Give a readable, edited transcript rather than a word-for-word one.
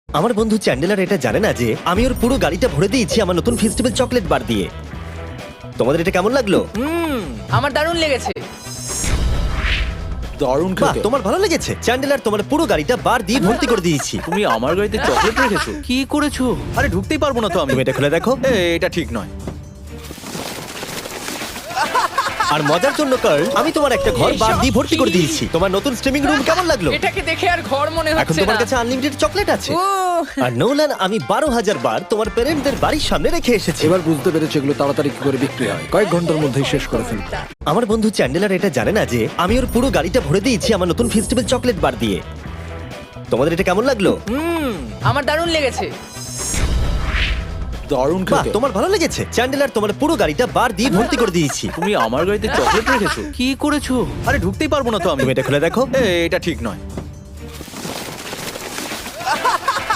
আমার বন্ধু চ্যান্ডেলার এটা জানে না যে আমি ওর পুরো গাড়িটা ভরে দিয়েছি আমার নতুন ফেস্টিভ্যাল চকলেট বার দিয়ে। তোমাদের এটা কেমন লাগলো? আমার দারুণ লেগেছে। দারুণ বাহ, খেতে। তোমার ভালো লেগেছে? চ্যান্ডেলার তোমার পুরো গাড়িটা বার দিয়ে ভর্তি করে দিয়েছি। তুমি আমার গাড়িতে চকলেট রেখেছো? কি করেছো? আরে ঢুকতেই পারবো না তো আমি। তুমি এটা খুলে দেখো। এটা ঠিক নয়। আর মজার জন্য কার্ল, আমি তোমার একটা ঘর বার দিয়ে ভর্তি করে দিয়েছি। তোমার নতুন স্ট্রিমিং রুম কেমন লাগলো? এটাকে দেখে আর ঘর মনে এখন হচ্ছে তোমার না। কাছে আনলিমিটেড চকলেট আছে। উহ, আর নোলান, আমি 12,000 বার তোমার প্যারেন্টদের বাড়ির সামনে রেখে এসেছি। এবার বুঝতে পেরেছে এগুলো তাড়াতাড়ি কি করে বিক্রি হয়, কয়েক ঘন্টার মধ্যেই শেষ করে ফেলবে। আমার বন্ধু চ্যান্ডেলার এটা জানে না যে আমি ওর পুরো গাড়িটা ভরে দিয়েছি আমার নতুন ফেস্টিভ্যাল চকলেট বার দিয়ে। তোমাদের এটা কেমন লাগলো? আমার দারুণ লেগেছে। দারুণ বাহ, খেতে। তোমার ভালো লেগেছে? চ্যান্ডেলার তোমার পুরো গাড়িটা বার দিয়ে ভর্তি করে দিয়েছি। তুমি আমার গাড়িতে চকলেট রেখেছো? কি করেছো? আরে ঢুকতেই পারবো না তো আমি। তুমি এটা খুলে দেখো। এটা ঠিক নয়।